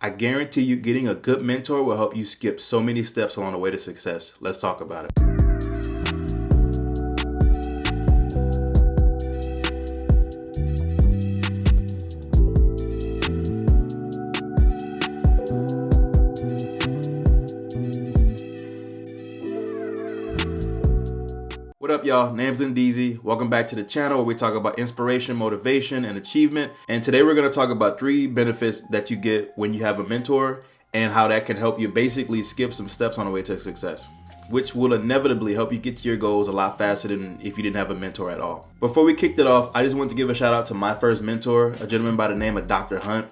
I guarantee you getting a good mentor will help you skip so many steps along the way to success. Let's talk about it. What up, y'all? Name's Ndizi. Welcome back to the channel where we talk about inspiration, motivation, and achievement. And today we're going to talk about 3 benefits that you get when you have a mentor and how that can help you basically skip some steps on the way to success, which will inevitably help you get to your goals a lot faster than if you didn't have a mentor at all. Before we kicked it off, I just want to give a shout out to my first mentor, a gentleman by the name of Dr. Hunt.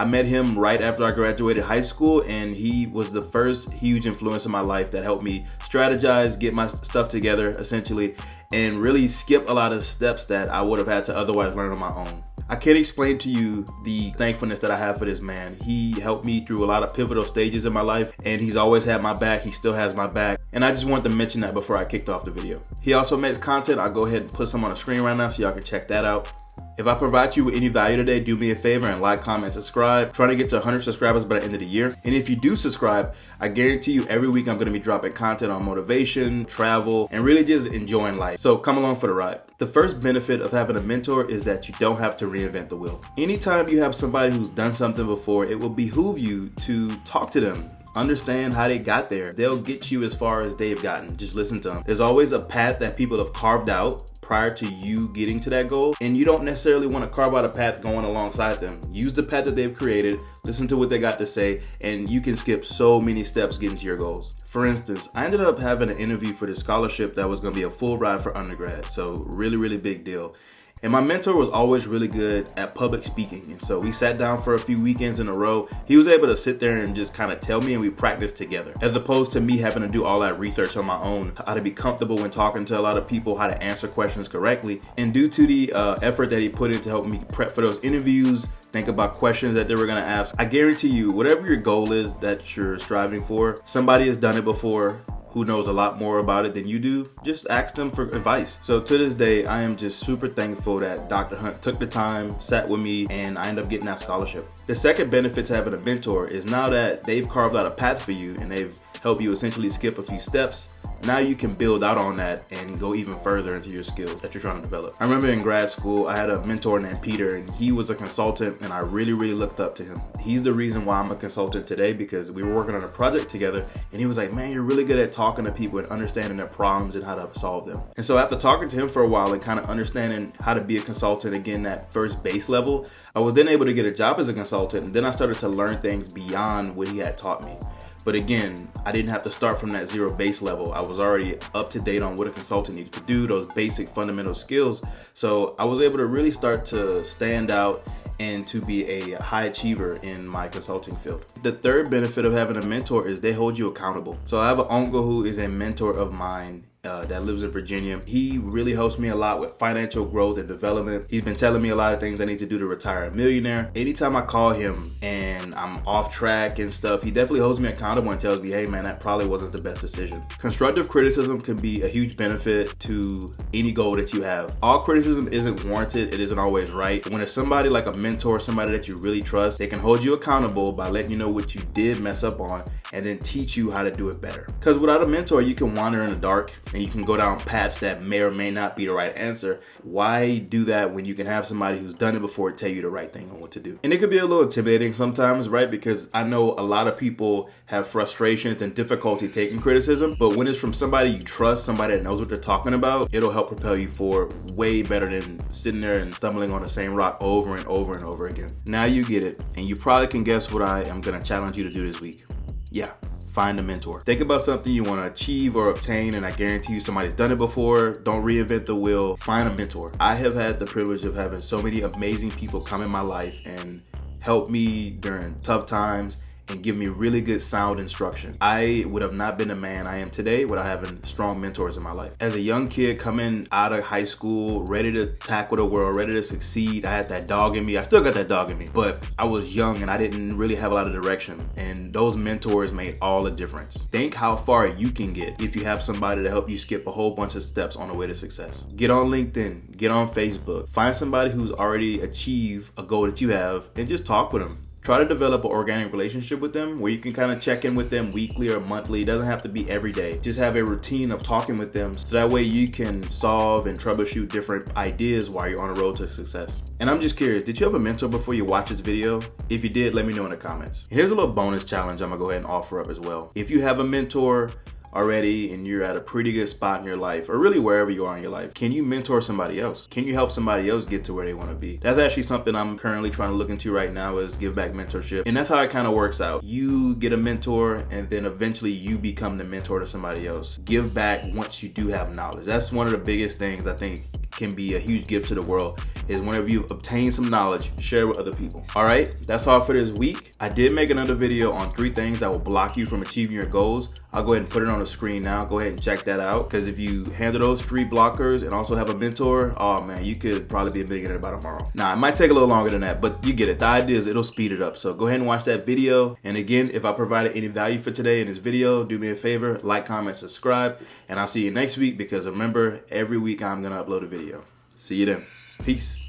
I met him right after I graduated high school, and he was the first huge influence in my life that helped me strategize, get my stuff together essentially, and really skip a lot of steps that I would have had to otherwise learn on my own. I can't explain to you the thankfulness that I have for this man. He helped me through a lot of pivotal stages in my life, and he's always had my back. He still has my back. And I just wanted to mention that before I kicked off the video. He also makes content. I'll go ahead and put some on the screen right now so y'all can check that out. If I provide you with any value today, do me a favor and like, comment, subscribe. Trying to get to 100 subscribers by the end of the year. And if you do subscribe, I guarantee you every week I'm going to be dropping content on motivation, travel, and really just enjoying life. So come along for the ride. The first benefit of having a mentor is that you don't have to reinvent the wheel. Anytime you have somebody who's done something before, it will behoove you to talk to them. Understand how they got there. They'll get you as far as they've gotten. Just listen to them. There's always a path that people have carved out prior to you getting to that goal, and you don't necessarily want to carve out a path going alongside them. Use the path that they've created, listen to what they got to say, and you can skip so many steps getting to your goals. For instance, I ended up having an interview for this scholarship that was going to be a full ride for undergrad, so really big deal. And my mentor was always really good at public speaking. And so we sat down for a few weekends in a row. He was able to sit there and just kind of tell me, and we practiced together, as opposed to me having to do all that research on my own, how to be comfortable when talking to a lot of people, how to answer questions correctly. And due to the effort that he put in to help me prep for those interviews, think about questions that they were gonna ask, I guarantee you, whatever your goal is that you're striving for, somebody has done it before who knows a lot more about it than you do. Just ask them for advice. So to this day, I am just super thankful that Dr. Hunt took the time, sat with me, and I ended up getting that scholarship. The second benefit to having a mentor is now that they've carved out a path for you and they've helped you essentially skip a few steps, now you can build out on that and go even further into your skills that you're trying to develop. I remember in grad school, I had a mentor named Peter, and he was a consultant, and I really looked up to him. He's the reason why I'm a consultant today, because we were working on a project together, and he was like, man, you're really good at talking to people and understanding their problems and how to solve them. And so after talking to him for a while and kind of understanding how to be a consultant, again, that first base level, I was then able to get a job as a consultant, and then I started to learn things beyond what he had taught me. But again, I didn't have to start from that zero base level. I was already up to date on what a consultant needed to do, those basic fundamental skills. So I was able to really start to stand out and to be a high achiever in my consulting field. The third benefit of having a mentor is they hold you accountable. So I have an uncle who is a mentor of mine that lives in Virginia. He really helps me a lot with financial growth and development. He's been telling me a lot of things I need to do to retire a millionaire. Anytime I call him and I'm off track and stuff, he definitely holds me accountable and tells me, hey man, that probably wasn't the best decision. Constructive criticism can be a huge benefit to any goal that you have. All criticism isn't warranted. It isn't always right. When it's somebody like a mentor, somebody that you really trust, they can hold you accountable by letting you know what you did mess up on and then teach you how to do it better. Because without a mentor, you can wander in the dark and you can go down paths that may or may not be the right answer. Why do that when you can have somebody who's done it before tell you the right thing on what to do? And it could be a little intimidating sometimes, right? Because I know a lot of people have frustrations and difficulty taking criticism, but when it's from somebody you trust, somebody that knows what they're talking about, it'll help propel you forward way better than sitting there and stumbling on the same rock over and over and over again. Now you get it, and you probably can guess what I am gonna challenge you to do this week. Yeah, find a mentor. Think about something you want to achieve or obtain, and I guarantee you somebody's done it before. Don't reinvent the wheel. Find a mentor. I have had the privilege of having so many amazing people come in my life and help me during tough times and give me really good sound instruction. I would have not been the man I am today without having strong mentors in my life. As a young kid coming out of high school, ready to tackle the world, ready to succeed, I had that dog in me. I still got that dog in me, but I was young and I didn't really have a lot of direction. And those mentors made all the difference. Think how far you can get if you have somebody to help you skip a whole bunch of steps on the way to success. Get on LinkedIn, get on Facebook, find somebody who's already achieved a goal that you have and just talk with them. try to develop an organic relationship with them where you can kind of check in with them weekly or monthly. It doesn't have to be every day. Just have a routine of talking with them so that way you can solve and troubleshoot different ideas while you're on the road to success. And I'm just curious, did you have a mentor before you watched this video? If you did, let me know in the comments. Here's a little bonus challenge I'm gonna go ahead and offer up as well. If you have a mentor already and you're at a pretty good spot in your life, or really wherever you are in your life, can you mentor somebody else? Can you help somebody else get to where they want to be? That's actually something I'm currently trying to look into right now, is give back mentorship. And that's how it kind of works out. You get a mentor and then eventually you become the mentor to somebody else. Give back once you do have knowledge. That's one of the biggest things I think can be a huge gift to the world, is whenever you obtain some knowledge, share with other people. All right, that's all for this week. I did make another video on 3 things that will block you from achieving your goals. I'll go ahead and put it on the screen now. Go ahead and check that out, because if you handle those 3 blockers and also have a mentor, oh man, you could probably be a millionaire by tomorrow. Now, it might take a little longer than that, but you get it. The idea is it'll speed it up. So go ahead and watch that video. And again, if I provided any value for today in this video, do me a favor, like, comment, subscribe, and I'll see you next week, because remember, every week I'm gonna upload a video. See you then. Peace.